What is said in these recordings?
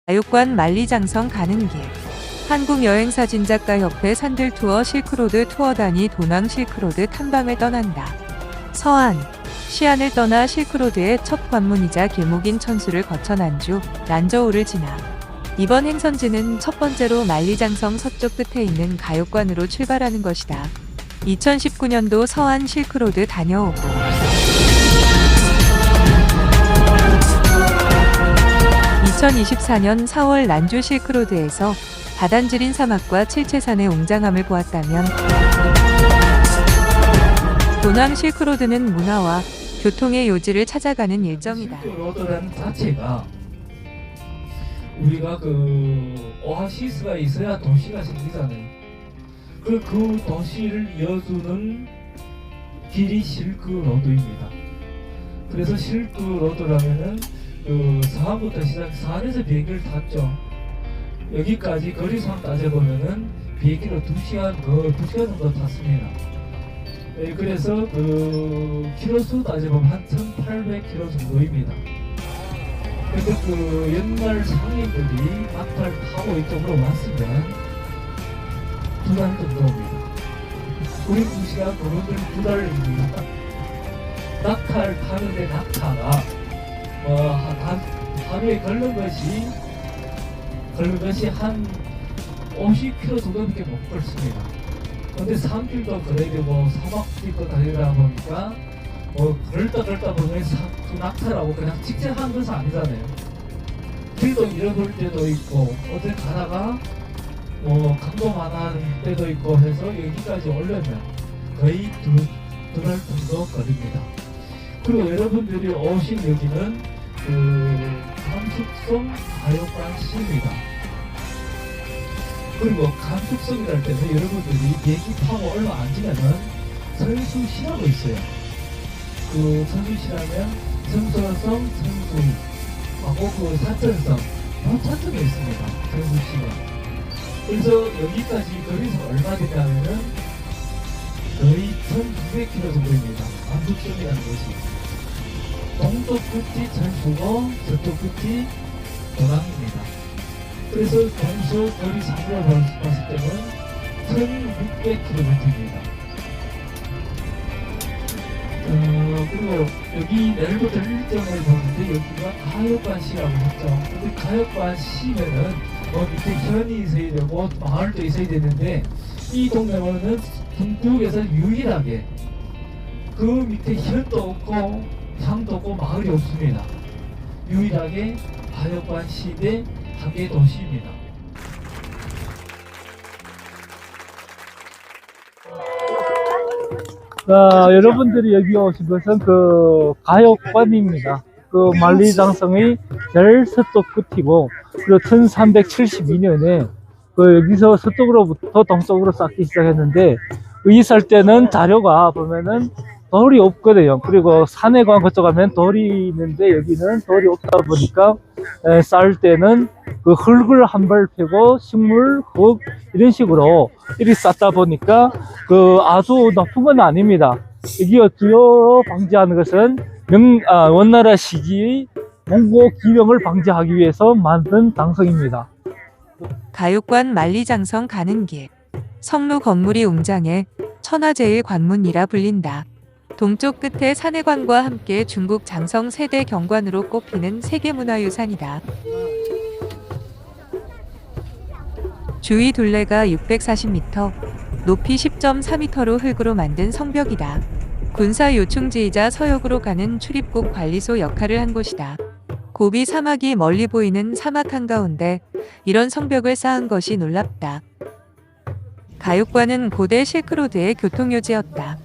가육관 만리장성 가는 길. 한국여행사진작가협회 산들투어 실크로드 투어단이 도낭 실크로드 탐방을 떠난다. 서안, 시안을 떠나 실크로드의 첫 관문이자 길목인 천수를 거쳐 난주, 란저우를 지나 이번 행선지는 첫 번째로 만리장성 서쪽 끝에 있는 가육관으로 출발하는 것이다. 2019년도 서안 실크로드 다녀오고 2024년 4월 난주 실크로드에서 다단지린 사막과 칠채산의 웅장함을 보았다면 도낭 실크로드는 문화와 교통의 요지를 찾아가는 일정이다. 실크로드라는 자체가 우리가 오아시스가 있어야 도시가 생기잖아요. 그 도시를 이어주는 길이 실크로드입니다. 그래서 실크로드라면은 서안부터 시작, 서안에서 비행기를 탔죠. 여기까지 거리상 따져보면은 비행기로 2시간 정도 탔습니다. 그래서 키로수 따져보면 한 1800km 정도입니다. 근데 옛날 상인들이 낙타를 타고 이쪽으로 왔으면 2달 정도입니다. 우리 2시간, 그분들 2달입니다. 낙타를 타는데 낙타가 하루에 걸는 것이 한 50km 정도밖에 못 걸습니다. 근데 산길도 걸어야 되고 사막길도 다니다 보니까 걸다 보면 낙타라고 그냥 직진한 것은 아니잖아요. 길도 잃어버릴 때도 있고 어디 가다가 강도만한 때도 있고 해서 여기까지 오려면 거의 두 달 정도 걸립니다. 그리고 여러분들이 오신 여기는 감축성 가육관시입니다. 그리고 감축성이랄 때는 여러분들이 비행기 타고 얼마 안 지나면 선수시라고 있어요. 선수시라면 성서성, 성수하고 사천성, 차점에 있습니다. 선수시가. 그래서 여기까지 거리에서 얼마 되냐면은 거의 1200km 정도입니다. 감축성이라는 것이. 동쪽 끝이 천수고 서쪽 끝이 도낭입니다. 그래서 동서 거리 상으로 봤을 때는 1600km입니다. 그리고 여기 내일부터 일정을 보는데 여기가 가육관시라고 했죠. 근데 가육관시면은 밑에 현이 있어야 되고 마을도 있어야 되는데 이 동네는 중국에서 유일하게 그 밑에 현도 없고 상도 없고 마을이 없습니다. 유일하게 가육관 시대 한 개 도시입니다. 여러분들이 여기 오신 것은 가육관입니다. 만리장성의 제일 서쪽 끝이고, 그리고 1372년에 여기서 서쪽으로부터 동쪽으로 쌓기 시작했는데, 여기 살 때는 자료가 보면은 돌이 없거든요. 그리고 산에관 거쳐 가면 돌이 있는데 여기는 돌이 없다 보니까 쌓을 때는 흙을 한 벌 패고 식물, 흙 이런 식으로 이렇게 쌓다 보니까 아주 높은 건 아닙니다. 여기 주요 방지하는 것은 원나라 시기의 몽고 기병을 방지하기 위해서 만든 장성입니다. 가육관 만리장성 가는 길. 성루 건물이 웅장해 천하제일관문이라 불린다. 동쪽 끝에 산해관과 함께 중국 장성 세대 경관으로 꼽히는 세계문화유산이다. 주위 둘레가 640m, 높이 10.4m로 흙으로 만든 성벽이다. 군사 요충지이자 서역으로 가는 출입국 관리소 역할을 한 곳이다. 고비 사막이 멀리 보이는 사막 한가운데 이런 성벽을 쌓은 것이 놀랍다. 가육관은 고대 실크로드의 교통요지였다.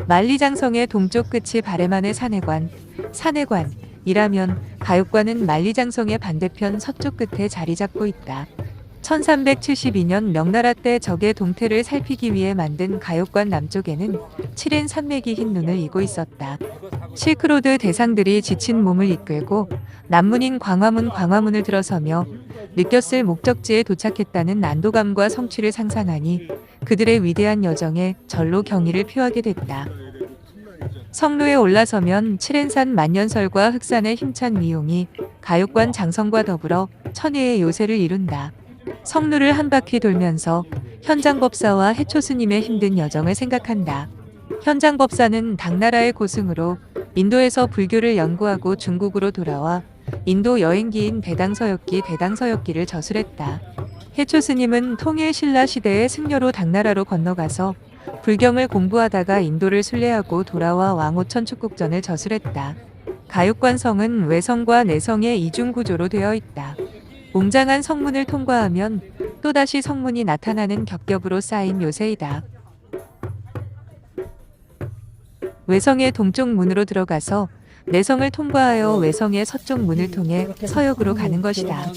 만리장성의 동쪽 끝이 바레만의 산해관이라면 가육관은 만리장성의 반대편 서쪽 끝에 자리 잡고 있다. 1372년 명나라 때 적의 동태를 살피기 위해 만든 가육관 남쪽에는 칠엔 산맥이 흰 눈을 이고 있었다. 실크로드 대상들이 지친 몸을 이끌고 남문인 광화문을 들어서며 느꼈을 목적지에 도착했다는 안도감과 성취를 상상하니 그들의 위대한 여정에 절로 경의를 표하게 됐다. 성로에 올라서면 칠엔산 만년설과 흑산의 힘찬 미용이 가욕관 장성과 더불어 천혜의 요새를 이룬다. 성루를 한 바퀴 돌면서 현장법사와 해초스님의 힘든 여정을 생각한다. 현장법사는 당나라의 고승으로 인도에서 불교를 연구하고 중국으로 돌아와 인도 여행기인 대당서역기를 저술했다. 해초스님은 통일 신라 시대의 승려로 당나라로 건너가서 불경을 공부하다가 인도를 순례하고 돌아와 왕호천축국전을 저술했다. 가육관성은 외성과 내성의 이중 구조로 되어 있다. 웅장한 성문을 통과하면 또다시 성문이 나타나는 겹겹으로 쌓인 요새이다. 외성의 동쪽 문으로 들어가서 내성을 통과하여 외성의 서쪽 문을 통해 서역으로 가는 것이다.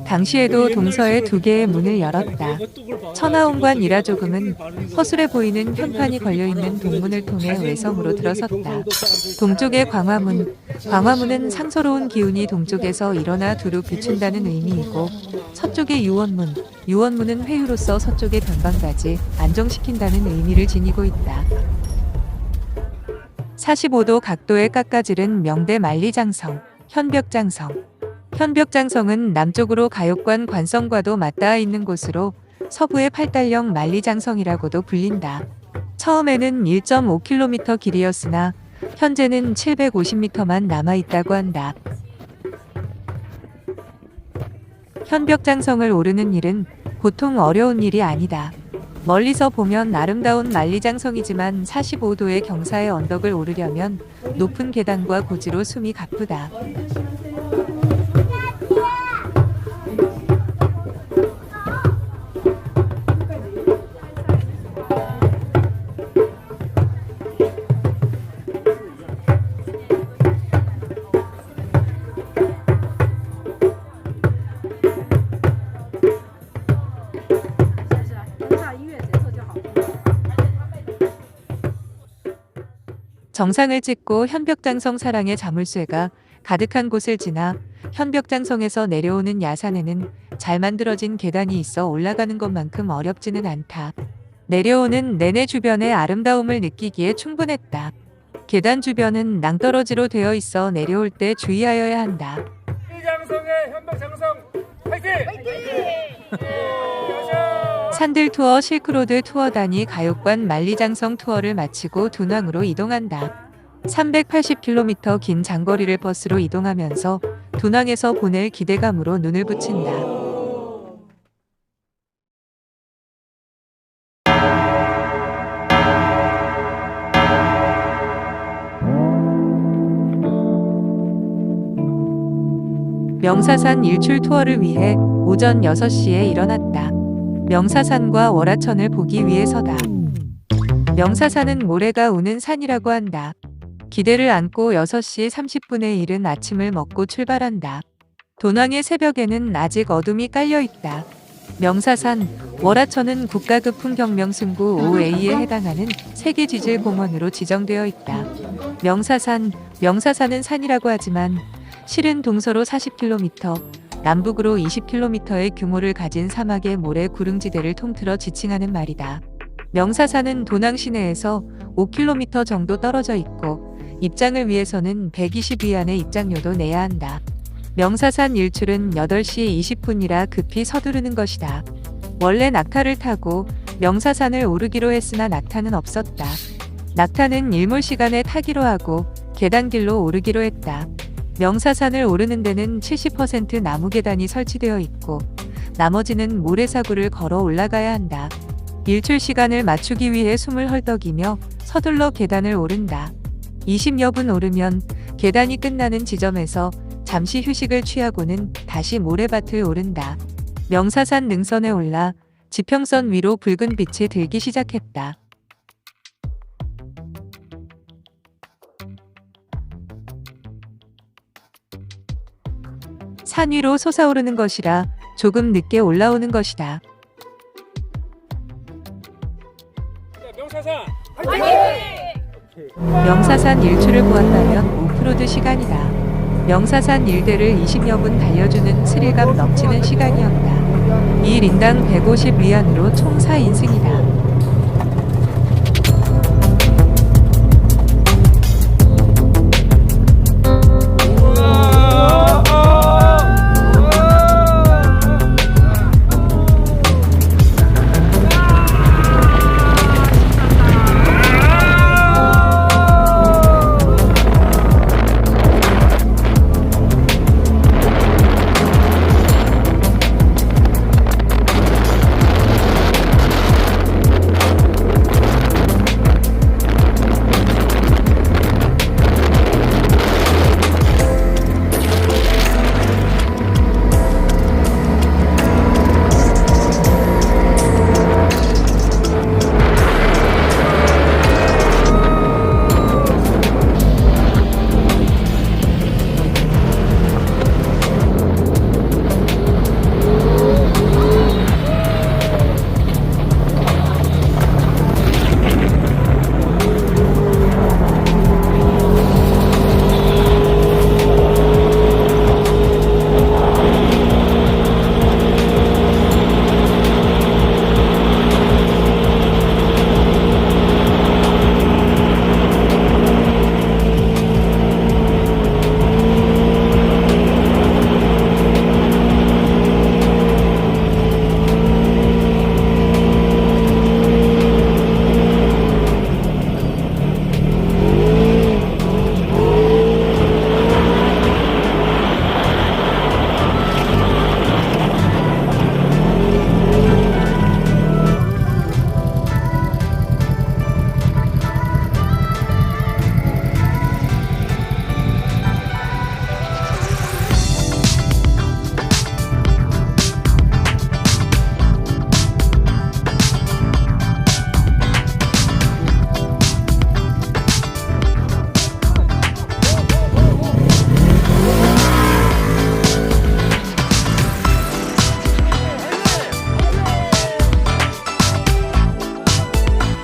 당시에도 동서에 두 개의 문을 열었다. 천하홍관 이라조금은 허술해 보이는 현판이 걸려있는 동문을 통해 외성으로 들어섰다. 동쪽의 광화문은 상서로운 기운이 동쪽에서 일어나 두루 비춘다는 의미이고, 서쪽의 유원문은 회유로서 서쪽의 변방까지 안정시킨다는 의미를 지니고 있다. 45도 각도의 깎아지른 명대 만리장성, 현벽장성. 현벽장성은 남쪽으로 가욕관 관성과도 맞닿아 있는 곳으로 서부의 팔달령 만리장성이라고도 불린다. 처음에는 1.5km 길이었으나 현재는 750m만 남아있다고 한다. 현벽장성을 오르는 일은 보통 어려운 일이 아니다. 멀리서 보면 아름다운 만리장성이지만 45도의 경사의 언덕을 오르려면 높은 계단과 고지로 숨이 가쁘다. 정상을 찍고 현벽장성 사랑의 자물쇠가 가득한 곳을 지나 현벽장성에서 내려오는 야산에는 잘 만들어진 계단이 있어 올라가는 것만큼 어렵지는 않다. 내려오는 내내 주변의 아름다움을 느끼기에 충분했다. 계단 주변은 낭떠러지로 되어 있어 내려올 때 주의하여야 한다. 만리장성의 현벽장성 화이팅! 산들 투어 실크로드 투어단이 가욕관 만리장성 투어를 마치고 둔왕으로 이동한다. 380km 긴 장거리를 버스로 이동하면서 둔왕에서 보낼 기대감으로 눈을 붙인다. 명사산 일출 투어를 위해 오전 6시에 일어났다. 명사산과 월하천을 보기 위해서다. 명사산은 모래가 우는 산이라고 한다. 기대를 안고 6시 30분에 이른 아침을 먹고 출발한다. 돈왕의 새벽에는 아직 어둠이 깔려있다. 명사산, 월하천은 국가급 풍경명승부 5A에 해당하는 세계지질공원으로 지정되어 있다. 명사산은 산이라고 하지만 실은 동서로 40km, 남북으로 20km의 규모를 가진 사막의 모래 구릉지대를 통틀어 지칭하는 말이다. 명사산은 돈왕 시내에서 5km 정도 떨어져 있고 입장을 위해서는 120위안의 입장료도 내야 한다. 명사산 일출은 8시 20분이라 급히 서두르는 것이다. 원래 낙타를 타고 명사산을 오르기로 했으나 낙타는 없었다. 낙타는 일몰 시간에 타기로 하고 계단길로 오르기로 했다. 명사산을 오르는 데는 70% 나무 계단이 설치되어 있고 나머지는 모래사구를 걸어 올라가야 한다. 일출 시간을 맞추기 위해 숨을 헐떡이며 서둘러 계단을 오른다. 20여 분 오르면 계단이 끝나는 지점에서 잠시 휴식을 취하고는 다시 모래밭을 오른다. 명사산 능선에 올라 지평선 위로 붉은 빛이 들기 시작했다. 산 위로 솟아오르는 것이라 조금 늦게 올라오는 것이다. 명사산 명사산 일출을 보았다면 오프로드 시간이다. 명사산 일대를 20여 분 달려주는 스릴감 넘치는 시간이었다. 1인당 150위안으로 총 4인승이다.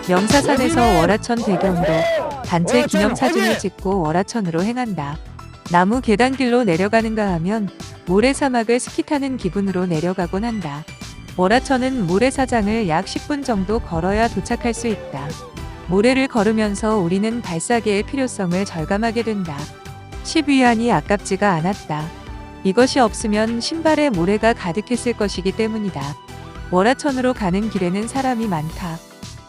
명사산에서 월화천 배경으로 단체 기념사진을 찍고 월화천으로 행한다. 나무 계단길로 내려가는가 하면 모래사막을 스키 타는 기분으로 내려가곤 한다. 월화천은 모래사장을 약 10분 정도 걸어야 도착할 수 있다. 모래를 걸으면서 우리는 발사계의 필요성을 절감하게 된다. 10위안이 아깝지가 않았다. 이것이 없으면 신발에 모래가 가득했을 것이기 때문이다. 월화천으로 가는 길에는 사람이 많다.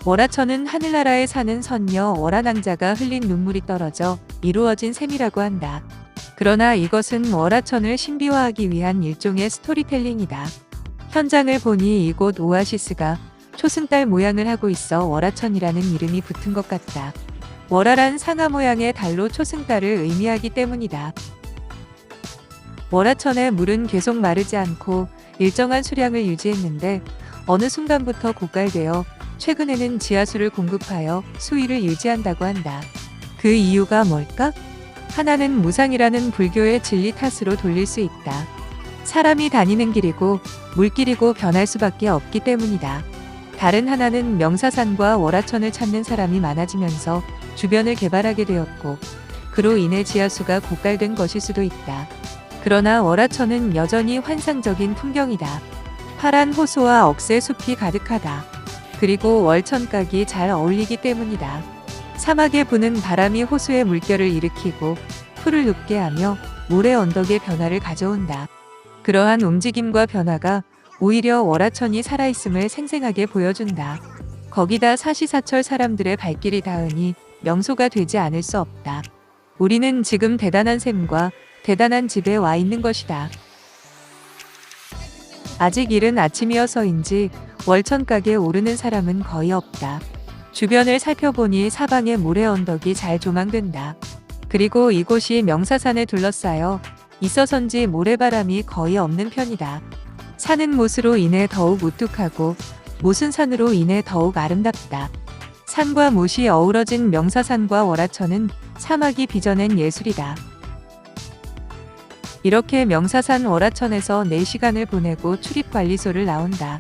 월화천은 하늘나라에 사는 선녀 월화낭자가 흘린 눈물이 떨어져 이루어진 셈이라고 한다. 그러나 이것은 월화천을 신비화하기 위한 일종의 스토리텔링이다. 현장을 보니 이곳 오아시스가 초승달 모양을 하고 있어 월화천이라는 이름이 붙은 것 같다. 월화란 상아 모양의 달로 초승달을 의미하기 때문이다. 월화천의 물은 계속 마르지 않고 일정한 수량을 유지했는데 어느 순간부터 고갈되어 최근에는 지하수를 공급하여 수위를 유지한다고 한다. 그 이유가 뭘까? 하나는 무상이라는 불교의 진리 탓으로 돌릴 수 있다. 사람이 다니는 길이고 물길이고 변할 수밖에 없기 때문이다. 다른 하나는 명사산과 월화천을 찾는 사람이 많아지면서 주변을 개발하게 되었고 그로 인해 지하수가 고갈된 것일 수도 있다. 그러나 월화천은 여전히 환상적인 풍경이다. 파란 호수와 억새 숲이 가득하다. 그리고 월천각이 잘 어울리기 때문이다. 사막에 부는 바람이 호수의 물결을 일으키고 풀을 눕게 하며 모래 언덕의 변화를 가져온다. 그러한 움직임과 변화가 오히려 월화천이 살아있음을 생생하게 보여준다. 거기다 사시사철 사람들의 발길이 닿으니 명소가 되지 않을 수 없다. 우리는 지금 대단한 샘과 대단한 집에 와 있는 것이다. 아직 이른 아침이어서인지 월천각에 오르는 사람은 거의 없다. 주변을 살펴보니 사방에 모래 언덕이 잘 조망된다. 그리고 이곳이 명사산에 둘러싸여 있어서인지 모래바람이 거의 없는 편이다. 산은 못으로 인해 더욱 우뚝하고 못은 산으로 인해 더욱 아름답다. 산과 못이 어우러진 명사산과 월화천은 사막이 빚어낸 예술이다. 이렇게 명사산 월화천에서 4시간을 보내고 출입관리소를 나온다.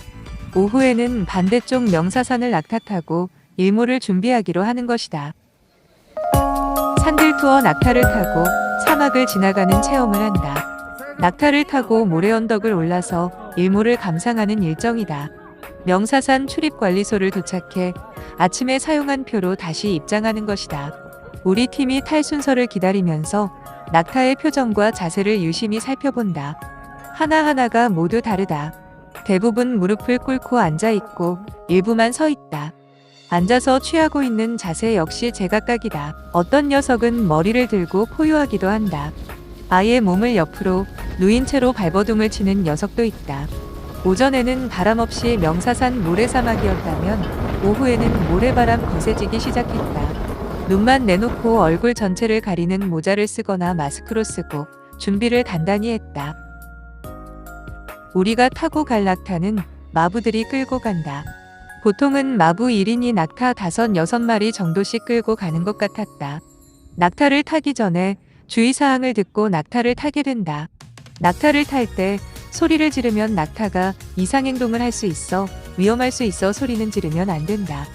오후에는 반대쪽 명사산을 낙타타고 일몰을 준비하기로 하는 것이다. 산들 투어 낙타를 타고 사막을 지나가는 체험을 한다. 낙타를 타고 모래 언덕을 올라서 일몰을 감상하는 일정이다. 명사산 출입관리소를 도착해 아침에 사용한 표로 다시 입장하는 것이다. 우리 팀이 탈 순서를 기다리면서 낙타의 표정과 자세를 유심히 살펴본다. 하나하나가 모두 다르다. 대부분 무릎을 꿇고 앉아있고 일부만 서 있다. 앉아서 취하고 있는 자세 역시 제각각이다. 어떤 녀석은 머리를 들고 포효하기도 한다. 아예 몸을 옆으로 누인 채로 발버둥을 치는 녀석도 있다. 오전에는 바람 없이 명사산 모래사막이었다면 오후에는 모래바람 거세지기 시작했다. 눈만 내놓고 얼굴 전체를 가리는 모자를 쓰거나 마스크로 쓰고 준비를 단단히 했다. 우리가 타고 갈 낙타는 마부들이 끌고 간다. 보통은 마부 1인이 낙타 5, 6마리 정도씩 끌고 가는 것 같았다. 낙타를 타기 전에 주의사항을 듣고 낙타를 타게 된다. 낙타를 탈 때 소리를 지르면 낙타가 이상행동을 할 수 있어 위험할 수 있어 소리는 지르면 안 된다.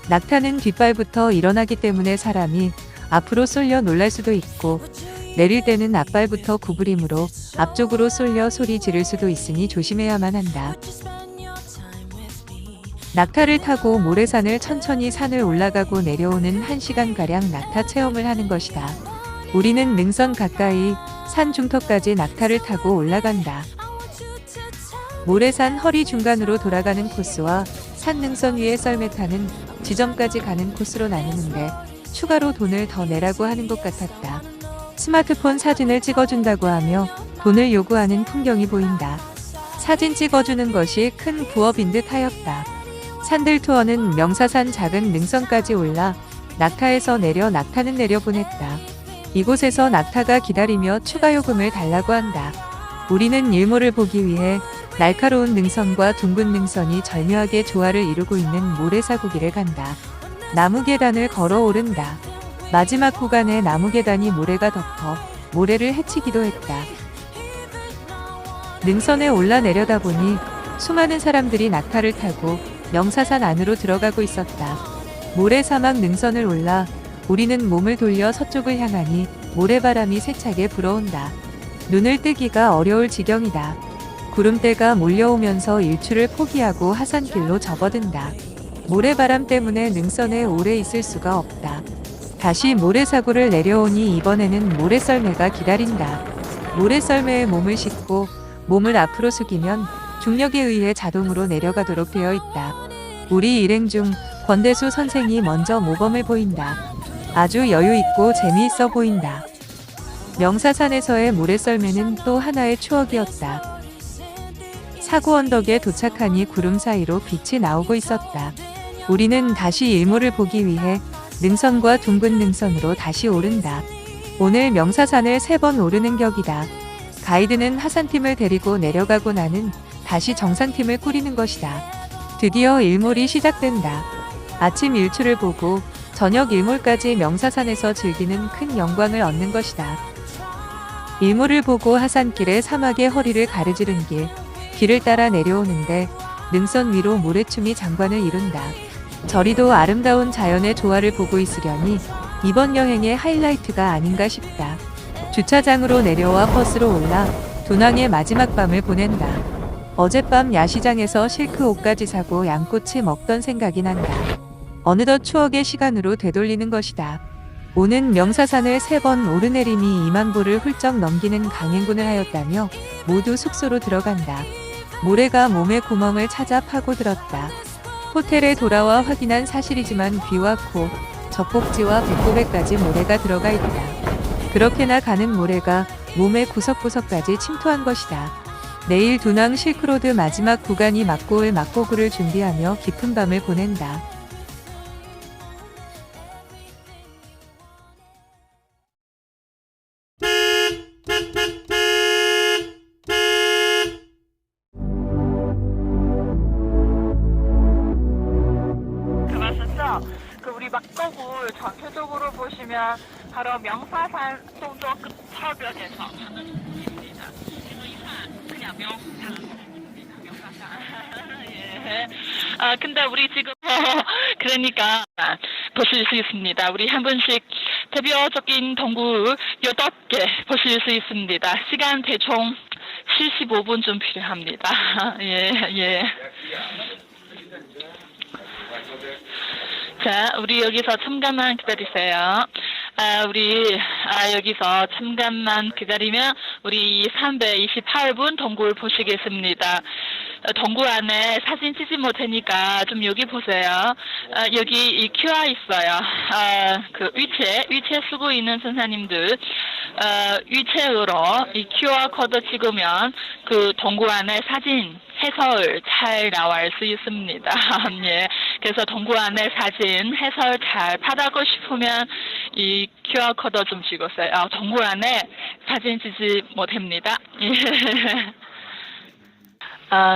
낙타는 뒷발부터 일어나기 때문에 사람이 앞으로 쏠려 놀랄 수도 있고 내릴 때는 앞발부터 구부림으로 앞쪽으로 쏠려 소리 지를 수도 있으니 조심해야만 한다. 낙타를 타고 모래산을 천천히 산을 올라가고 내려오는 1시간가량 낙타 체험을 하는 것이다. 우리는 능선 가까이 산 중턱까지 낙타를 타고 올라간다. 모래산 허리 중간으로 돌아가는 코스와 산 능선 위에 썰매 타는 지점까지 가는 코스로 나누는데 추가로 돈을 더 내라고 하는 것 같았다. 스마트폰 사진을 찍어준다고 하며 돈을 요구하는 풍경이 보인다. 사진 찍어주는 것이 큰 부업인 듯 하였다. 산들 투어는 명사산 작은 능선까지 올라 낙타에서 내려 낙타는 내려보냈다. 이곳에서 낙타가 기다리며 추가 요금을 달라고 한다. 우리는 일몰을 보기 위해 날카로운 능선과 둥근 능선이 절묘하게 조화를 이루고 있는 모래사고기를 간다. 나무 계단을 걸어 오른다. 마지막 구간에 나무 계단이 모래가 덮어 모래를 헤치기도 했다. 능선에 올라 내려다 보니 수많은 사람들이 낙타를 타고 명사산 안으로 들어가고 있었다. 모래사막 능선을 올라 우리는 몸을 돌려 서쪽을 향하니 모래바람이 세차게 불어온다. 눈을 뜨기가 어려울 지경이다. 구름대가 몰려오면서 일출을 포기하고 하산길로 접어든다. 모래바람 때문에 능선에 오래 있을 수가 없다. 다시 모래사고를 내려오니 이번에는 모래썰매가 기다린다. 모래썰매에 몸을 싣고 몸을 앞으로 숙이면 중력에 의해 자동으로 내려가도록 되어 있다. 우리 일행 중 권대수 선생이 먼저 모범을 보인다. 아주 여유 있고 재미있어 보인다. 명사산에서의 모래썰매는 또 하나의 추억이었다. 사고 언덕에 도착하니 구름 사이로 빛이 나오고 있었다. 우리는 다시 일몰을 보기 위해 능선과 둥근 능선으로 다시 오른다. 오늘 명사산을 3번 오르는 격이다. 가이드는 하산팀을 데리고 내려가고 나는 다시 정상팀을 꾸리는 것이다. 드디어 일몰이 시작된다. 아침 일출을 보고 저녁 일몰까지 명사산에서 즐기는 큰 영광을 얻는 것이다. 일몰을 보고 하산길에 사막의 허리를 가르지른 길을 따라 내려오는데 능선 위로 모래춤이 장관을 이룬다. 저리도 아름다운 자연의 조화를 보고 있으려니 이번 여행의 하이라이트가 아닌가 싶다. 주차장으로 내려와 버스로 올라 도낭의 마지막 밤을 보낸다. 어젯밤 야시장에서 실크 옷까지 사고 양꼬치 먹던 생각이 난다. 어느덧 추억의 시간으로 되돌리는 것이다. 오는 명사산을 3번 오르내림이 2만 보를 훌쩍 넘기는 강행군을 하였다며 모두 숙소로 들어간다. 모래가 몸의 구멍을 찾아 파고들었다. 호텔에 돌아와 확인한 사실이지만 귀와 코, 젖꼭지와 배꼽에까지 모래가 들어가 있다. 그렇게나 가는 모래가 몸의 구석구석까지 침투한 것이다. 내일 도낭 실크로드 마지막 구간이 맞고 올 막고구를 준비하며 깊은 밤을 보낸다. 그러셨죠? 우리 막거굴 전체적으로 보시면 바로 명사산 송도 끝터변에서 하는 곳입니다. 그래서 이 산 그냥 명사산. 예. 근데 우리 지금 그러니까 보실 수 있습니다. 우리 한 분씩 대표적인 동굴 8개 보실 수 있습니다. 시간 대충 75분 좀 필요합니다. 예. 자, 우리 여기서 잠깐만 기다리세요. 우리 여기서 잠깐만 기다리면 우리 328분 동굴 보시겠습니다. 동굴 안에 사진 찍지 못하니까 좀 여기 보세요. 여기 이 QR 있어요. 그 위치에 쓰고 있는 선생님들 위치으로 이 QR 코드 찍으면 그 동굴 안에 사진 해설 잘 나올 수 있습니다. 예. 그래서 동굴 안에 사진 해설 잘 받아고 싶으면 이 QR 코드 좀 찍으세요. 동굴 안에 사진 찍지 못합니다. 예.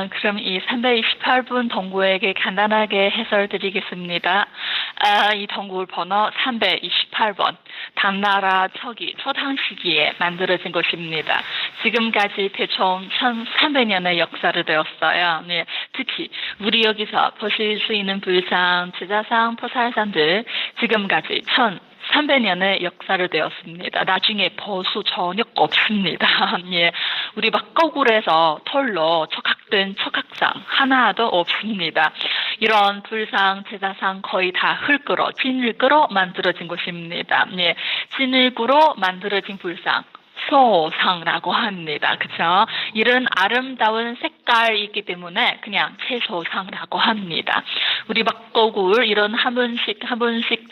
그럼 이 328분 동굴에게 간단하게 해설 드리겠습니다. 이 동굴 번호 328번. 당나라 초당 시기에 만들어진 곳입니다. 지금까지 대충 1300년의 역사를 되었어요. 네, 특히 우리 여기서 보실 수 있는 불상, 제자상, 포살산들 지금까지 1300년의 역사를 되었습니다. 나중에 보수 전혀 없습니다. 예, 우리 막거굴에서 털로 척학된 척학상 하나도 없습니다. 이런 불상, 제자상 거의 다 흙으로, 진흙으로 만들어진 곳입니다. 예, 진흙으로 만들어진 불상. 소상라고 합니다. 그쵸? 이런 아름다운 색깔이 있기 때문에 그냥 채소상라고 합니다. 우리 막거굴 이런 한 분씩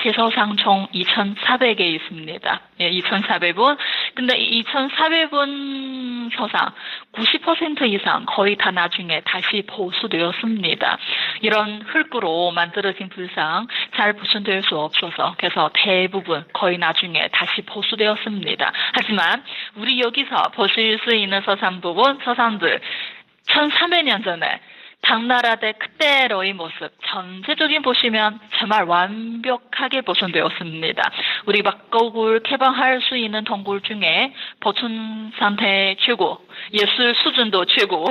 채소상 총 2,400개 있습니다. 예, 2,400분. 근데 2,400분 소상 90% 이상 거의 다 나중에 다시 보수되었습니다. 이런 흙으로 만들어진 불상 잘 보존될 수 없어서 그래서 대부분 거의 나중에 다시 보수되었습니다. 하지만 우리 여기서 보실 수 있는 서산 부분, 서산들 1300년 전에 당나라 때 그때로의 모습 전체적인 보시면 정말 완벽하게 보존되었습니다. 우리 막거굴 개방할 수 있는 동굴 중에 보존 상태 최고, 예술 수준도 최고,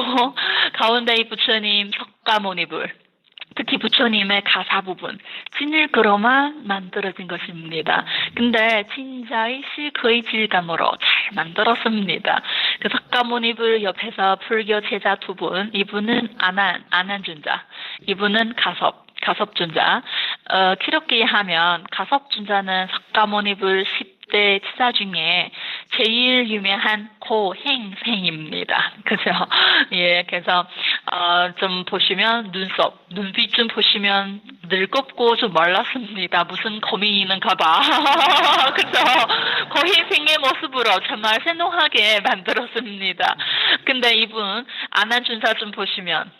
가운데 이 부처님 석가모니불 특히 부처님의 가사 부분, 진일그로만 만들어진 것입니다. 근데 진짜의 시그의 질감으로 잘 만들었습니다. 그 석가모니불 옆에서 불교 제자 두 분, 이분은 안한준자, 이분은 가섭준자. 기록기에 하면 가섭준자는 석가모니불 10대 치자 중에 제일 유명한 고행생입니다. 그죠? 예, 그래서 좀 보시면 눈빛 좀 보시면 늙었고 좀 말랐습니다. 무슨 고민이 있는가 봐. 그죠? 고행생의 모습으로 정말 생동하게 만들었습니다. 근데 이분 안한준자 좀 보시면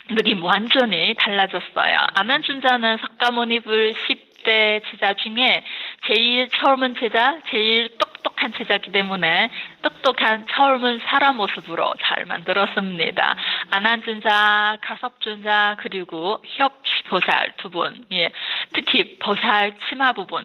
느낌 완전히 달라졌어요. 안한준자는 석가모니불 10대 제자 중에 제일 젊은 제자, 제일 똑똑한 제자이기 때문에 똑똑한 젊은 사람 모습으로 잘 만들었습니다. 안한준자, 가섭준자, 그리고 협보살 두 분, 예, 특히 보살 치마 부분.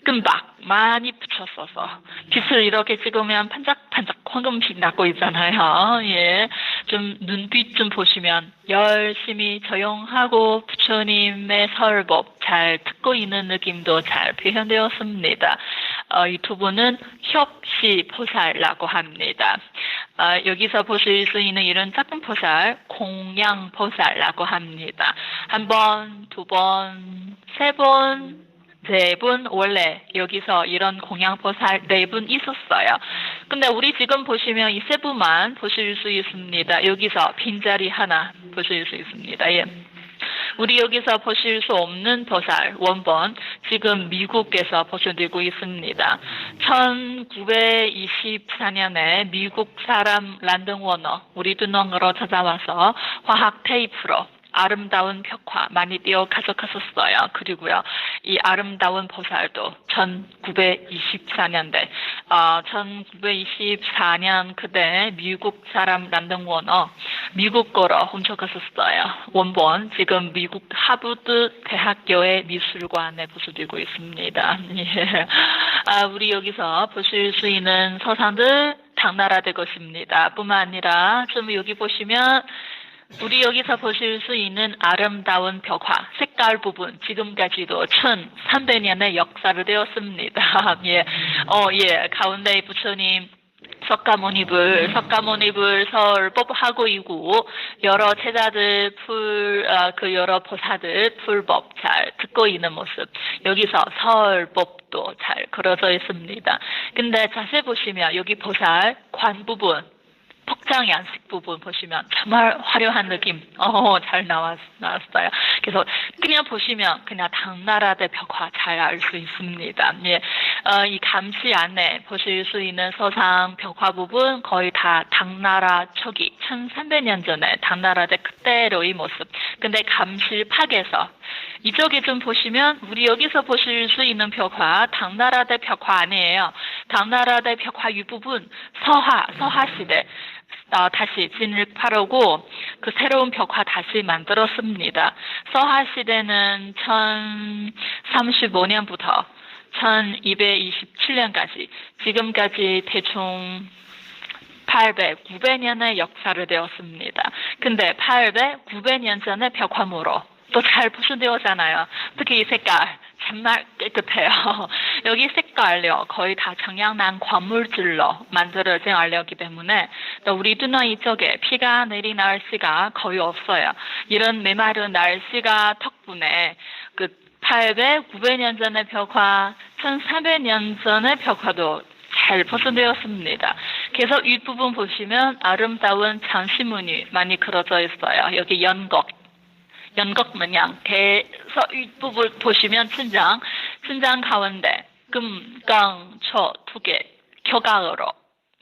끈박 많이 붙였어서 빛을 이렇게 찍으면 반짝반짝 황금빛 나고 있잖아요. 예, 좀 눈빛 좀 보시면 열심히 조용하고 부처님의 설법 잘 듣고 있는 느낌도 잘 표현되었습니다. 이 두 분은 협시보살이라고 합니다. 여기서 보실 수 있는 이런 작은 보살, 공양보살이라고 합니다. 한 번, 두 번, 세 번, 네 분 원래 여기서 이런 공양보살 4분 있었어요. 근데 우리 지금 보시면 이 세 분만 보실 수 있습니다. 여기서 빈자리 하나 보실 수 있습니다. 예. 우리 여기서 보실 수 없는 보살 원본 지금 미국에서 보셔지고 있습니다. 1924년에 미국 사람 란던 워너 우리 dunong으로 찾아와서 화학 테이프로 아름다운 벽화 많이 띄어 가져갔었어요. 그리고요, 이 아름다운 보살도 1924년대, 1924년 그때 미국 사람 란던 워너 미국 거로 훔쳐갔었어요. 원본 지금 미국 하버드 대학교의 미술관에 보수되고 있습니다. 예. 우리 여기서 보실 수 있는 서상들 당나라 될 것입니다. 뿐만 아니라 좀 여기 보시면 우리 여기서 보실 수 있는 아름다운 벽화, 색깔 부분, 지금까지도 1300년의 역사를 되었습니다. 예, 예, 가운데 부처님 석가모니불 설법하고 있고, 여러 제자들 여러 보사들 풀법 잘 듣고 있는 모습. 여기서 설법도 잘 그려져 있습니다. 근데 자세히 보시면 여기 보살 관 부분, 복장 양식 부분 보시면 정말 화려한 느낌 잘 나왔어요. 그래서 그냥 보시면 그냥 당나라대 벽화 잘 알 수 있습니다. 예, 이 감시 안에 보실 수 있는 서상 벽화 부분 거의 다 당나라 초기 1300년 전에 당나라대 그때로의 모습. 근데 감실팍에서 이쪽에 좀 보시면 우리 여기서 보실 수 있는 벽화 당나라대 벽화 아니에요. 당나라대 벽화 윗부분 서하 시대 다시 진흙파르고 그 새로운 벽화 다시 만들었습니다. 서하 시대는 1035년부터 1227년까지 지금까지 대충 900년의 역사를 되었습니다. 근데 900년 전의 벽화물로 또 잘 보존되었잖아요. 특히 이 색깔 정말 깨끗해요. 여기 색깔요 거의 다 청양난 광물질로 만들어진 알력이기 때문에 또 우리 dunong 이쪽에 비가 내린 날씨가 거의 없어요. 이런 메마른 날씨가 덕분에 그 900년 전의 벽화, 1300년 전의 벽화도 잘 보존되었습니다. 그래서 윗부분 보시면 아름다운 장시문이 많이 그려져 있어요. 여기 연곡 문양. 그래서 윗부분 보시면 춘장 가운데 금강초 2개 교각으로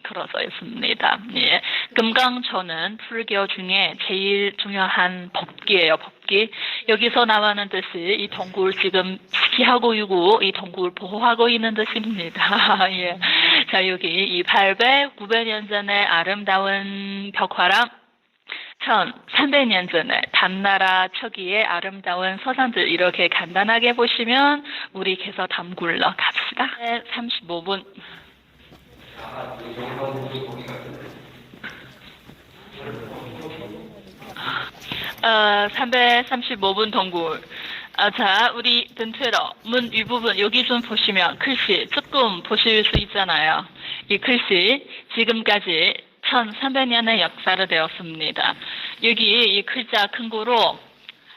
그려져 있습니다. 예. 금강초는 불교 중에 제일 중요한 법기예요. 법기. 여기서 나오는 뜻이 이 동굴 지금 지키하고 있고 이 동굴 보호하고 있는 뜻입니다. 예. 자, 여기 이 900년 전의 아름다운 벽화랑 1300년 전에 당나라 초기의 아름다운 서산들 이렇게 간단하게 보시면 우리 계속 담굴러 갑시다. 35분. 335분 동굴. 자, 우리 전체로 문 윗부분 여기 좀 보시면 글씨 조금 보실 수 있잖아요. 이 글씨 지금까지 1300년의 역사를 되었습니다. 여기 이 글자 큰 거로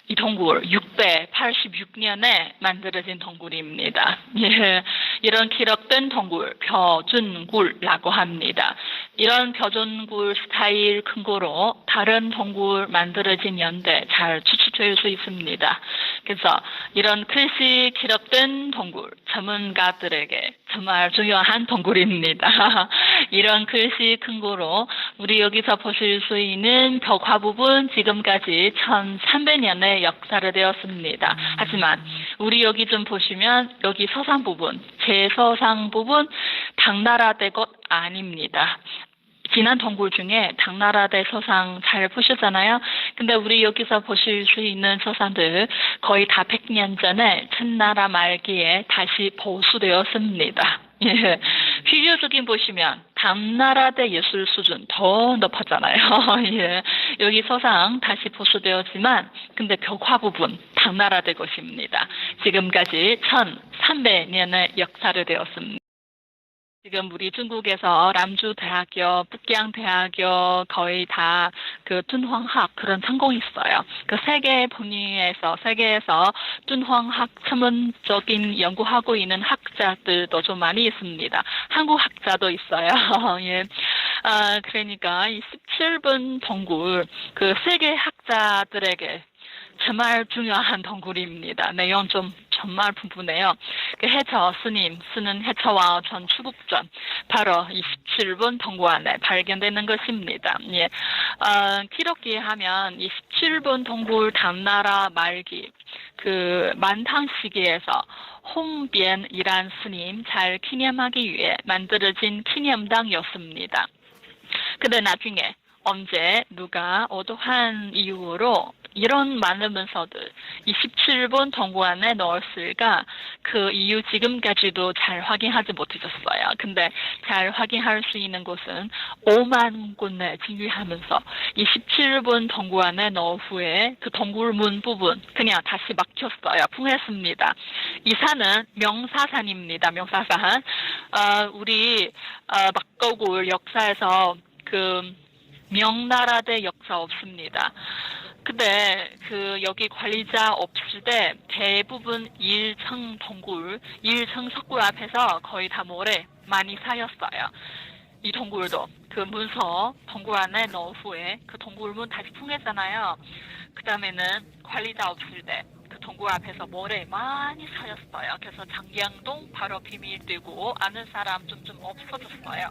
이 동굴 686년에 만들어진 동굴입니다. 예, 이런 기록된 동굴 표준굴라고 합니다. 이런 표준굴 스타일 큰 거로 다른 동굴 만들어진 연대 잘 추측될 수 있습니다. 그래서 이런 글씨 기록된 동굴 전문가들에게 정말 중요한 동굴입니다. 이런 글씨 큰 거로 우리 여기서 보실 수 있는 벽화 부분 지금까지 1300년의 역사를 되었습니다. 하지만 우리 여기 좀 보시면 여기 서상 부분, 제서상 부분 당나라대 것 아닙니다. 지난 동굴 중에 당나라대 서상 잘 보셨잖아요. 근데 우리 여기서 보실 수 있는 서상들 거의 다 100년 전에 청나라 말기에 다시 보수되었습니다. 예, 비교적인 보시면 당나라대 예술 수준 더 높았잖아요. 예, 여기 서상 다시 보수되었지만 근데 벽화 부분 당나라대 것입니다. 지금까지 1300년의 역사를 되었습니다. 지금 우리 중국에서 남주대학교, 북경대학교 거의 다 그 둔황학 그런 전공이 있어요. 그 세계에서 둔황학 전문적인 연구하고 있는 학자들도 좀 많이 있습니다. 한국 학자도 있어요. 예. 그러니까 이 17번 동굴 그 세계 학자들에게 정말 중요한 동굴입니다. 내용 좀 정말 풍부해요. 그 해처 스님 쓰는 해처와 전 추국전 바로 27번 동굴 안에 발견되는 것입니다. 예. 기록기에 하면 27번 동굴 당나라 말기 그 만탕 시기에서 홍변이란 스님 잘 기념하기 위해 만들어진 기념당이었습니다. 근데 나중에 언제 누가 어떠한 이유로 이런 많은 문서들 27번 동굴 안에 넣었을까 그 이유 지금까지도 잘 확인하지 못해졌어요. 근데 잘 확인할 수 있는 곳은 5만 군데 진위하면서 27번 동굴 안에 넣은 후에 그 동굴 문 부분 그냥 다시 막혔어요. 풍했습니다. 이 산은 명사산입니다. 명사산. 우리 막거굴 역사에서 그 명나라대 역사 없습니다. 근데 그 여기 관리자 없을 때 대부분 1층 동굴, 1층 석굴 앞에서 거의 다 모래 많이 쌓였어요. 이 동굴도 그 문서 동굴 안에 넣은 후에 그 동굴문 다시 풍했잖아요. 그 다음에는 관리자 없을 때 그 동굴 앞에서 모래 많이 쌓였어요. 그래서 장경동 바로 비밀되고 아는 사람 좀 없어졌어요.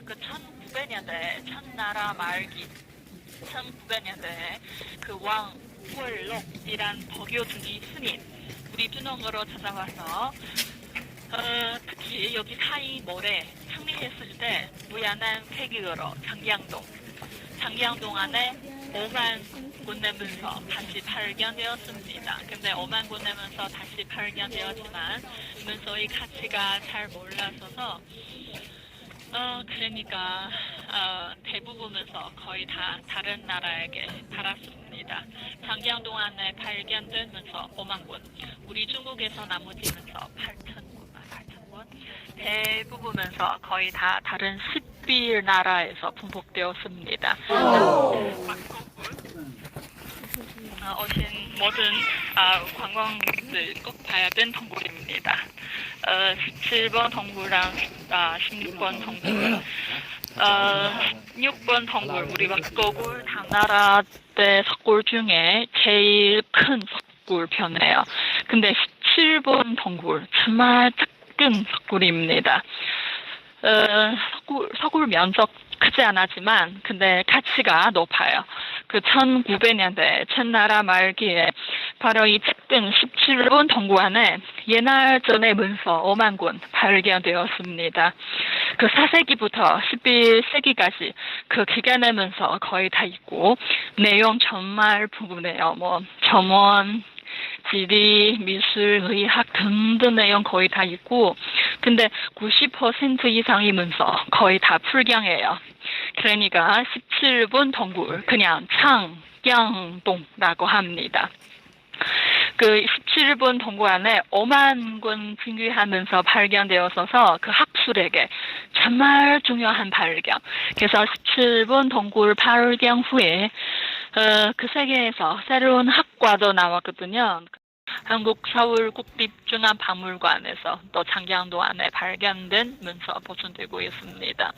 그 1900년대 청나라 말기 1900년대에 그 왕 홀록이란 버교중이 스님 우리 준홍으로 찾아와서 특히 여기 사이 모래 승리했을 때 무연한 폐기으로 장경동 안에 5만 군대 문서 다시 발견되었습니다. 근데 5만 군대 문서 다시 발견되었지만 문서의 가치가 잘 몰라서서 그러니까 대부분 문서 거의 다 다른 나라에게 팔았습니다. 장경동 안에 발견된 문서 5만 군, 우리 중국에서 나머지 문서 8,000군. 대부분 문서 거의 다 다른 11 나라에서 분복되었습니다. 오신 모든 관광객들 꼭 봐야 되는 동굴입니다. 17번 동굴랑 16번 동굴 6번 동굴 우리 막거굴 당나라 때 석굴 중에 제일 큰 석굴 편이에요. 근데 17번 동굴 정말 작은 석굴입니다. 석굴 면적 크지 않았지만 근데 가치가 높아요. 그 1900년대 청나라 말기에 바로 이 측등 17번 동굴 안에 옛날 전의 문서 5만 권 발견되었습니다. 그 4세기부터 11세기까지 그 기간의 문서 거의 다 있고 내용 정말 풍부해요. 뭐 점원 지리, 미술, 의학 등등 내용 거의 다 있고, 근데 90% 이상이 문서 거의 다 풀경이에요. 그러니까 17번 동굴 그냥 창경동라고 합니다. 그 17번 동굴 안에 5만 권 진귀하면서 발견되었어서 그 학술에게 정말 중요한 발견. 그래서 17번 동굴 발견 후에 그 세계에서 새로운 학과도 나왔거든요. 한국 서울 국립중앙박물관에서 또 장경도 안에 발견된 문서 보존되고 있습니다.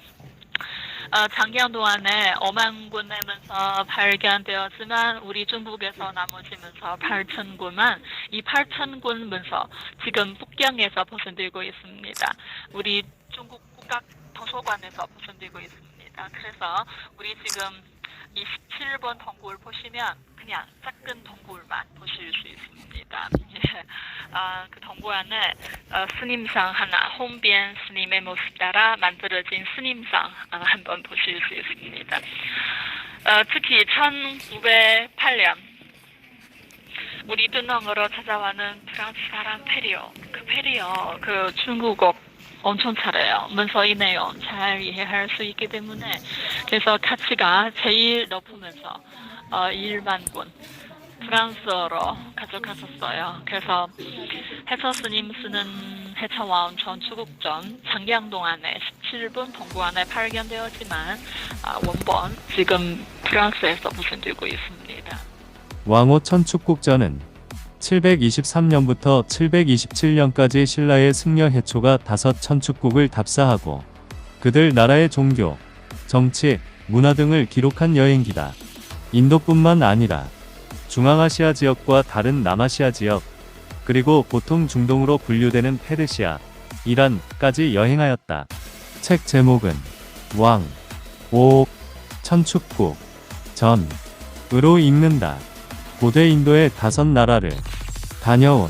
장경도 안에 5만 권의 문서 발견되었지만 우리 중국에서 나머지 문서 8천 권만 이 8천 권 문서 지금 북경에서 보존되고 있습니다. 우리 중국 국가도서관에서 보존되고 있습니다. 그래서 우리 지금 이 17번 동굴 보시면 그냥 작은 동굴만 보실 수 있습니다. 그 동굴 안에 스님상 하나, 홍변 스님의 모습 따라 만들어진 스님상 한번 보실 수 있습니다. 특히 1908년 우리 dunong으로 찾아와는 프랑스 사람 페리오, 그 중국어 엄청 잘해요. 문서의 내용 잘 이해할 수 있기 때문에 그래서 가치가 제일 높으면서 1만 권 프랑스어로 가져갔었어요. 그래서 해서 스님 쓰는 해처와운 전 추국전 장경동 안에 17번 동굴 안에 발견되었지만 원본 지금 프랑스에서 보존되고 있습니다. 왕호 천축국전은 723년부터 727년까지 신라의 승려 해초가 5 천축국을 답사하고 그들 나라의 종교, 정치, 문화 등을 기록한 여행기다. 인도뿐만 아니라 중앙아시아 지역과 다른 남아시아 지역, 그리고 보통 중동으로 분류되는 페르시아, 이란까지 여행하였다. 책 제목은 왕, 오, 천축국, 전으로 읽는다. 고대 인도의 5 나라를 다녀온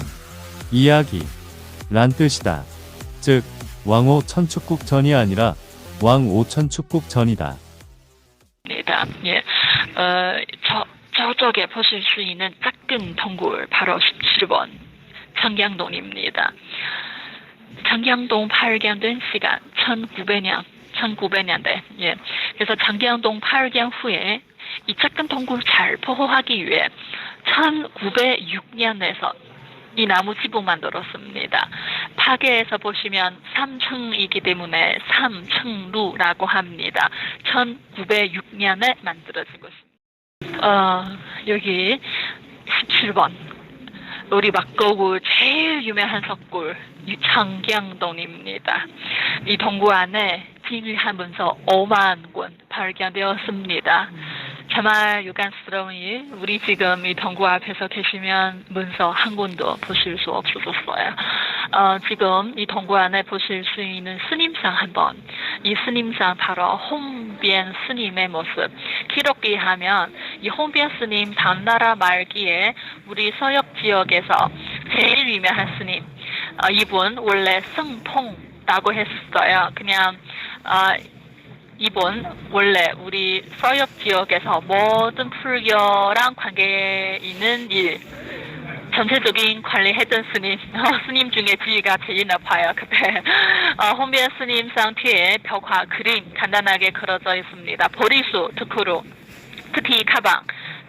이야기 란 뜻이다. 즉 왕호 천축국 전이 아니라 왕5 천축국 전이다. 예, 저쪽에 보실 수 있는 작은 동굴 바로 17번 장경동입니다. 장경동 발견된 시간 1900년대. 예. 그래서 장경동 발견 후에 이 작은 동굴 잘 보호하기 위해 1906년에서 이 나무 지붕 만들었습니다. 파괴에서 보시면 3층이기 때문에 3층루라고 합니다. 1906년에 만들어지고 있습니다. 여기 17번 우리 막거굴 제일 유명한 석굴 장경동입니다. 이 동굴 안에 진위하면서 5만 권 발견되었습니다. 정말 유감스러우니 우리 지금 이 동굴 앞에서 계시면 문서 한 권도 보실 수 없어졌어요. 지금 이 동굴 안에 보실 수 있는 스님상 한번, 이 스님상 바로 홍변 스님의 모습 기록에 하면 이 홍변 스님 당나라 말기에 우리 서역 지역에서 제일 유명한 스님, 이분 원래 성통라고 했어요. 그냥 이분 원래 우리 서역 지역에서 모든 불교랑 관계 있는 일 전체적인 관리했던 스님 중에 지위가 제일 높아요. 그때 홍변 스님상 뒤에 벽화 그림 간단하게 그려져 있습니다. 보리수 특후로 특히 가방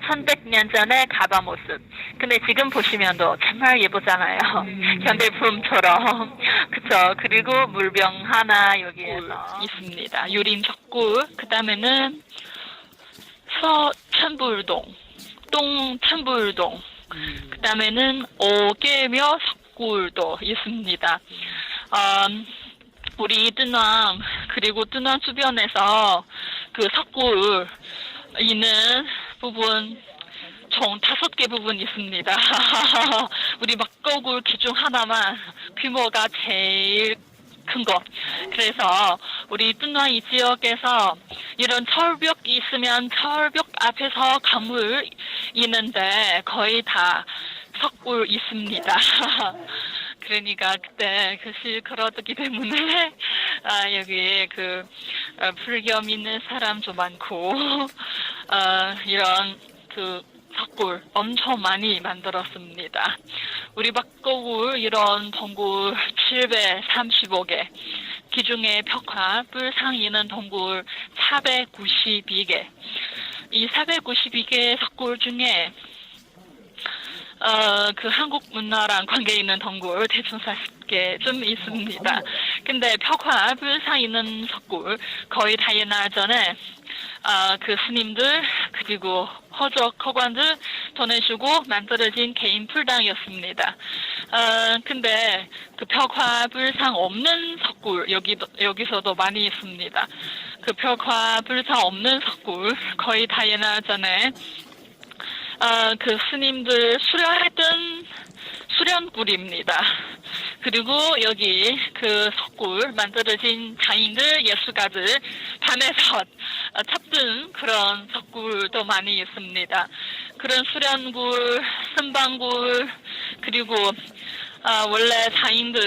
1100년 전의 가방 모습. 근데 지금 보시면도 정말 예쁘잖아요. 현대품처럼. 그쵸. 그리고 물병 하나 여기에서 있습니다. 유림 석굴. 그 다음에는 서천불동, 동천불동. 그 다음에는 오개묘 석굴도 있습니다. 우리 dunong 그리고 dunong 주변에서 그 석굴 있는 부분 총 5개 부분 있습니다. 우리 막거굴 기중 하나만 규모가 제일 큰 거. 그래서 우리 dunong 이 지역에서 이런 철벽이 있으면 철벽 앞에서 건물 있는데 거의 다 석굴 있습니다. 그러니까 그때 글씨 걸어두기 때문에 여기 불교 믿는 사람도 많고 이런 그 석굴 엄청 많이 만들었습니다. 우리 박거굴 이런 동굴 735개, 기중에 벽화, 뿔상 있는 동굴 492개. 이 492개 석굴 중에 그 한국 문화랑 관계 있는 동굴 대충 40개 좀 있습니다. 근데 벽화, 뿔상 있는 석굴 거의 다 옛날 전에 그 스님들 그리고 허관들 보내주고 만들어진 개인 풀당이었습니다. 근데 그 벽화, 뿔상 없는 석굴 여기서도 많이 있습니다. 그 벽화, 뿔상 없는 석굴 거의 다 옛날 전에 그 스님들 수련했던 수련굴입니다. 그리고 여기 그 석굴 만들어진 자인들, 예수가들 밤에서 찾던 그런 석굴도 많이 있습니다. 그런 수련굴, 선방굴, 그리고 원래 자인들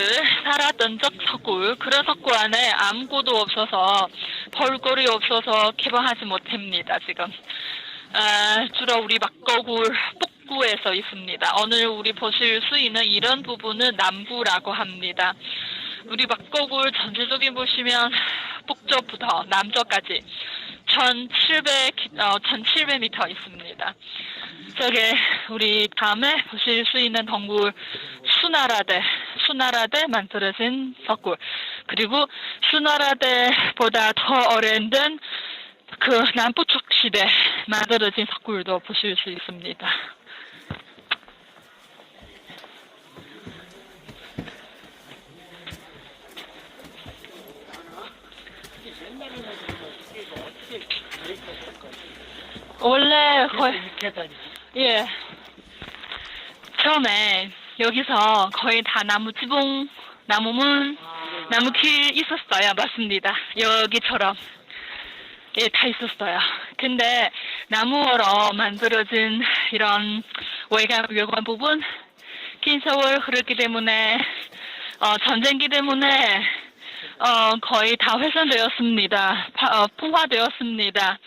살았던 적 석굴, 그런 석굴 안에 아무것도 없어서 볼거리 없어서 개방하지 못합니다. 지금 주로 우리 막거굴 북부에서 있습니다. 오늘 우리 보실 수 있는 이런 부분은 남부라고 합니다. 우리 막거굴 전체적인 보시면 북쪽부터 남쪽까지 1700m 있습니다. 저게 우리 다음에 보실 수 있는 동굴 수나라대 만들어진 석굴, 그리고 수나라대보다 더 오래된 그 남부쪽 시대 만들어진 석굴도 보실 수 있습니다. 원래 거의 처음에 여기서 거의 다 나무 지붕, 나무문, 나무길 있었어요. 맞습니다. 여기처럼 다 있었어요. 근데 나무로 만들어진 이런 외관 부분, 긴 세월 흐르기 때문에 전쟁기 때문에 거의 다 훼손되었습니다. 풍화되었습니다.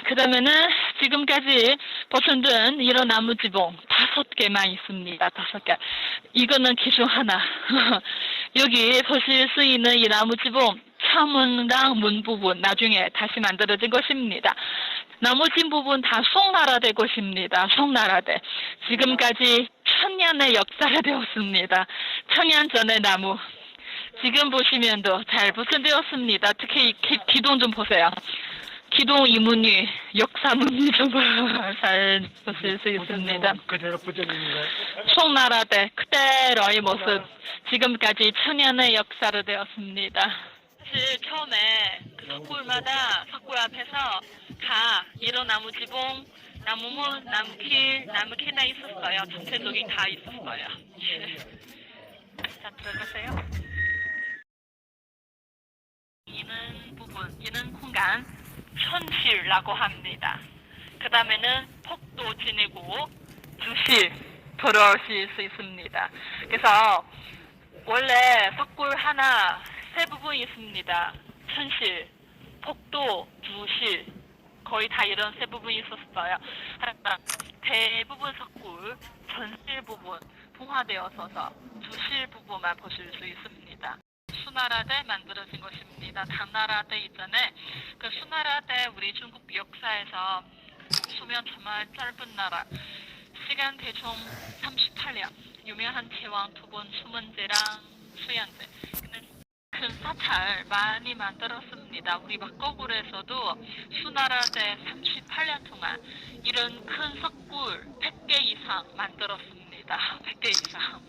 그 다음에는 지금까지 보존된 이런 나무 지붕 5개만 있습니다. 5개. 이거는 기준 하나. 여기 보실 수 있는 이 나무 지붕 창문랑 문 부분 나중에 다시 만들어진 것입니다. 나머지 부분 다 송나라대 곳입니다. 송나라대. 지금까지 1000년의 역사가 되었습니다. 1000년 전의 나무. 지금 보시면도 잘 보존되었습니다. 특히 기둥 좀 보세요. 기둥 이문이 역사문이 좀 잘 보실 수 있습니다. 그대로 부정입니다. 송나라대 그대로의 모습. 지금까지 1000년의 역사로 되었습니다. 사실 처음에 그 석굴마다 석굴 앞에서 다 이런 나무 지붕, 나무문, 나무길나 있었어요. 전체적인 다 있었어요. 자, 들어가세요. 이는 부분, 이는 공간 천실라고 합니다. 그 다음에는 폭도 지내고 주실 돌아오실 수 있습니다. 그래서 원래 석굴 하나 세 부분이 있습니다. 천실, 폭도, 주실 거의 다 이런 세 부분이 있었어요. 하지만 대부분 석굴 전실 부분 풍화되어서 주실 부분만 보실 수 있습니다. 수나라대 만들어진 것입니다. 당나라대 이전에 그 수나라대 우리 중국 역사에서 수명 정말 짧은 나라. 시간 대충 38년. 유명한 제왕 두 분 수문제랑 수양제. 근데 큰 사찰 많이 만들었습니다. 우리 막거굴에서도 수나라대 38년 동안 이런 큰 석굴 100개 이상 만들었습니다. 100개 이상.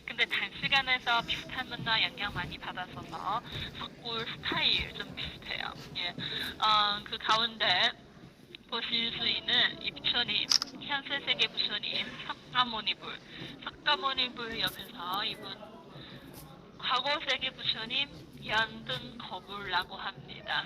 근데 단시간에서 비슷한 문화 영향 많이 받아서서 석굴 스타일 좀 비슷해요. 예. 그 가운데 보실 수 있는 이 부처님, 현세세계 부처님, 석가모니불 옆에서 이분 과거세계 부처님 연등거불라고 합니다.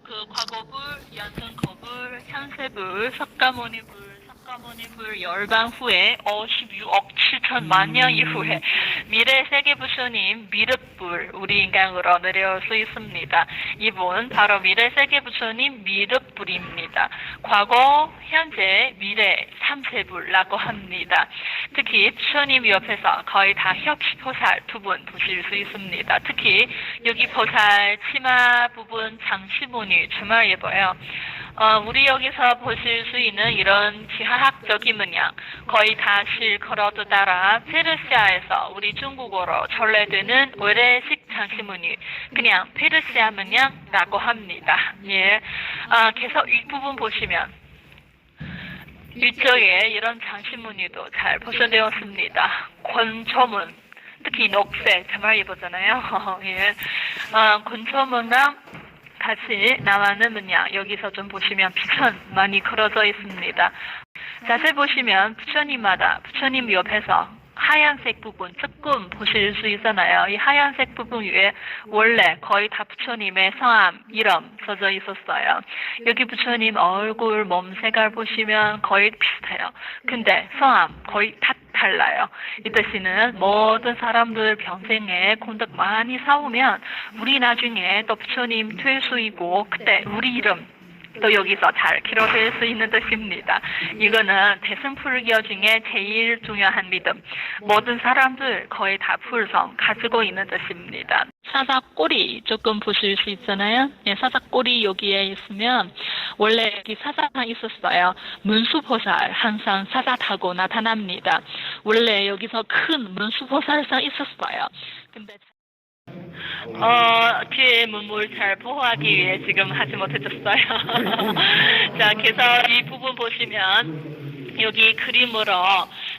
그 과거불, 연등거불, 현세불, 석가모니불, 가모니불 열방 후에 56억 7천만 년 이후에 미래 세계 부처님 미륵불 우리 인간으로 내려올 수 있습니다. 이분 바로 미래 세계 부처님 미륵불입니다. 과거, 현재, 미래 3세불라고 합니다. 특히 부처님 옆에서 거의 다 혁시포살 두 분 보실 수 있습니다. 특히 여기 보살 치마 부분 장시무늬 정말 예뻐요. 우리 여기서 보실 수 있는 이런 지하학적인 문양 거의 다 실크로드 따라 페르시아에서 우리 중국어로 전래되는 외래식 장시무늬 그냥 페르시아 문양라고 합니다. 예, 그래서 이 부분 보시면 이쪽에 이런 장시무늬도 잘 보존되었습니다. 권초문 특히 녹색 정말 예쁘잖아요. 예, 권초문랑 같이 나와는 문양 여기서 좀 보시면 비천 많이 걸어져 있습니다. 자세히 보시면 부처님마다 부처님 옆에서 하얀색 부분 조금 보실 수 있잖아요. 이 하얀색 부분 위에 원래 거의 다 부처님의 성함, 이름 써져 있었어요. 여기 부처님 얼굴, 몸 색깔 보시면 거의 비슷해요. 근데 성함 거의 다 달라요. 이 뜻이는 모든 사람들 평생에功德 많이 쌓으면 우리 나중에 또 부처님 퇴수이고 그때 우리 이름 또 여기서 잘 기록될 수 있는 뜻입니다. 이거는 대승불교 중에 제일 중요한 믿음. 모든 사람들 거의 다 불성 가지고 있는 뜻입니다. 사자꼬리 조금 보실 수 있잖아요. 예, 사자꼬리 여기에 있으면 원래 여기 사자가 있었어요. 문수보살 항상 사자 타고 나타납니다. 원래 여기서 큰 문수보살상 있었어요. 근데 뒤에 문물 잘 보호하기 위해 지금 하지 못해줬어요. 자, 그래서 이 부분 보시면 여기 그림으로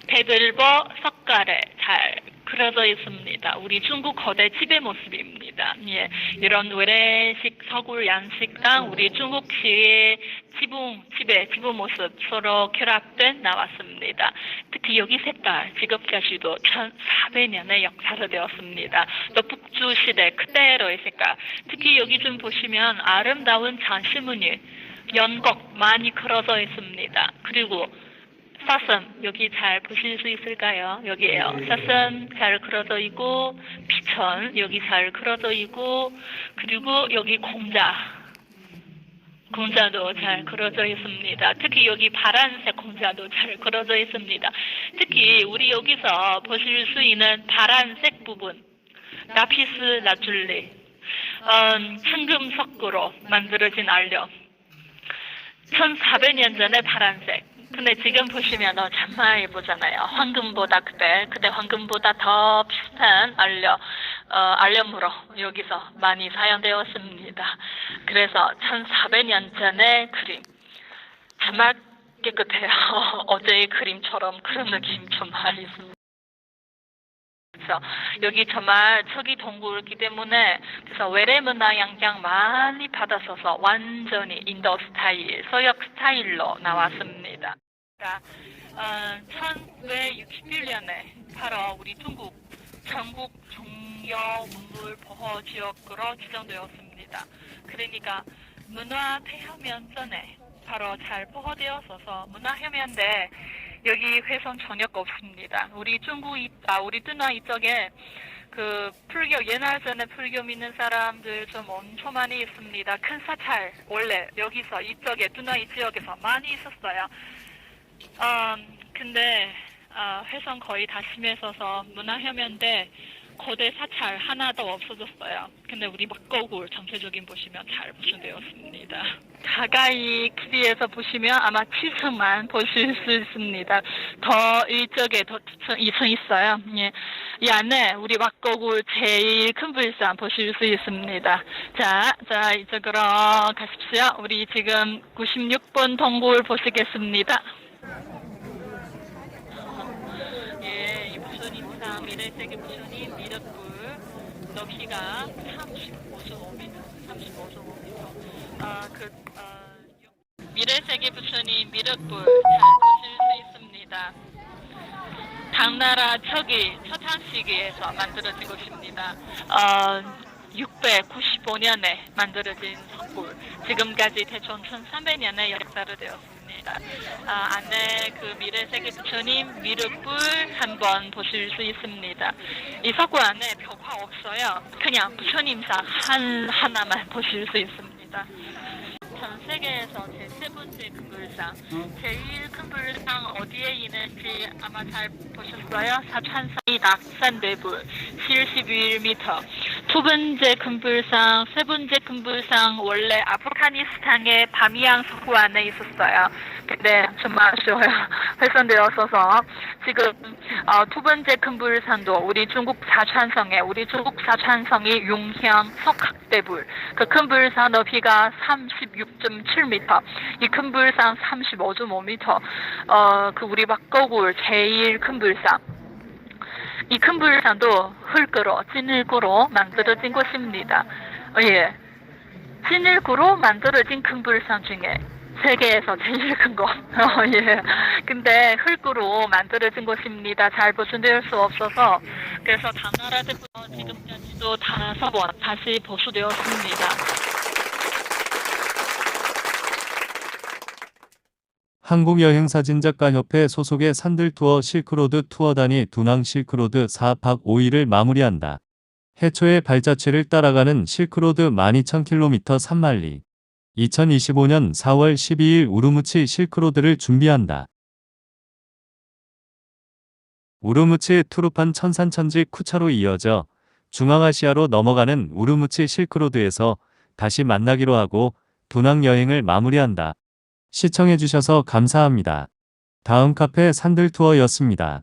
배들보 석가래 잘 그려져 있습니다. 우리 중국 거대 지배 모습입니다. 예, 이런 외래식 서구 양식랑 우리 중국식의 지배 모습 서로 결합된 나왔습니다. 특히 여기 색깔 지금까지도 1400년의 역사로 되었습니다. 또 북주 시대 그대로의 색깔. 특히 여기 좀 보시면 아름다운 장시무늬 연곡 많이 그려져 있습니다. 그리고 사슴 여기 잘 보실 수 있을까요? 여기에요. 사슴 잘 그려져 있고 비천 여기 잘 그려져 있고 그리고 여기 공자도 잘 그려져 있습니다. 특히 여기 파란색 공자도 잘 그려져 있습니다. 특히 우리 여기서 보실 수 있는 파란색 부분 라피스 라줄리 청금석으로 만들어진 알력 1400년 전에 파란색 근데 지금 보시면 정말 예쁘잖아요. 황금보다 그때 황금보다 더 비슷한 알력으로 여기서 많이 사용되었습니다. 그래서 1400년 전의 그림 정말 깨끗해요. 어제의 그림처럼 그런 느낌 정말 있습니다. 그래서 여기 정말 초기 동굴이기 때문에 그래서 외래 문화 영향 많이 받았어서 완전히 인도 스타일, 서역 스타일로 나왔습니다. 1961년에 바로 우리 중국 전국 종려 문물 보호 지역으로 지정되었습니다. 그러니까 문화 폐허면 전에 바로 잘 보호되었어서 문화 혐오인데 여기 훼손 전혀 없습니다. 우리 우리 뜨나 이쪽에 그 불교 옛날 전에 불교 믿는 사람들 좀 엄청 많이 있습니다. 큰 사찰 원래 여기서 이쪽에 뜨나 이 지역에서 많이 있었어요. 근데 훼손 거의 다 심해서서 문화 혐오인데 거대 사찰 하나도 없어졌어요. 근데 우리 막거굴 전체적인 보시면 잘 보존되었습니다. 가까이 길이에서 보시면 아마 7층만 보실 수 있습니다. 더 이쪽에 더 2층 있어요. 예. 이 안에 우리 막거굴 제일 큰 불상 보실 수 있습니다. 자 이쪽으로 가십시오. 우리 지금 96번 동굴 보시겠습니다. 이 부처님상 미래세계 부처님 미륵불 높이가 35.5m. 미래세계 부처님 미륵불 잘 보실 수 있습니다. 당나라 초창시기에서 만들어진 곳입니다. 695년에 만들어진 석굴. 지금까지 대충 1300년의 역사로 되었습니다. 있습니다. 안에 그 미래 세계 부처님 미륵불 한번 보실 수 있습니다. 이 석굴 안에 벽화 없어요. 그냥 부처님상 하나만 보실 수 있습니다. 전 세계에서 제3번째 금불상, 제일 큰 불상 어디에 있는지 아마 잘 보셨어요? 사천상이 낙산대불 71m. 두 번째 금불상, 세 번째 금불상 원래 아프가니스탄의 바미양 석구 안에 있었어요. 근데 정말 아쉬워요. 훼손되었어서 지금 두 번째 금불산도 우리 중국 사천성이 용향 석학대불. 그 금불산 높이가 36.7m. 이 금불산 35.5m. 그 우리 bakkogur 제일 금불산. 이 금불산도 흙으로 찐흙으로 만들어진 곳입니다. 예, 찐흙으로 만들어진 금불산 중에 세계에서 제일 큰 거. 예. 근데 흙으로 만들어진 곳입니다. 잘 보존될 수 없어서. 그래서 당나라도 지금까지도 5번 다시 보수되었습니다. 한국여행사진작가협회 소속의 산들투어 실크로드 투어단이 두낭 실크로드 4박 5일을 마무리한다. 해초의 발자취를 따라가는 실크로드 12,000km 산만리. 2025년 4월 12일 우르무치 실크로드를 준비한다. 우르무치 투르판 천산천지 쿠차로 이어져 중앙아시아로 넘어가는 우르무치 실크로드에서 다시 만나기로 하고 두낭 여행을 마무리한다. 시청해주셔서 감사합니다. 다음 카페 산들투어였습니다.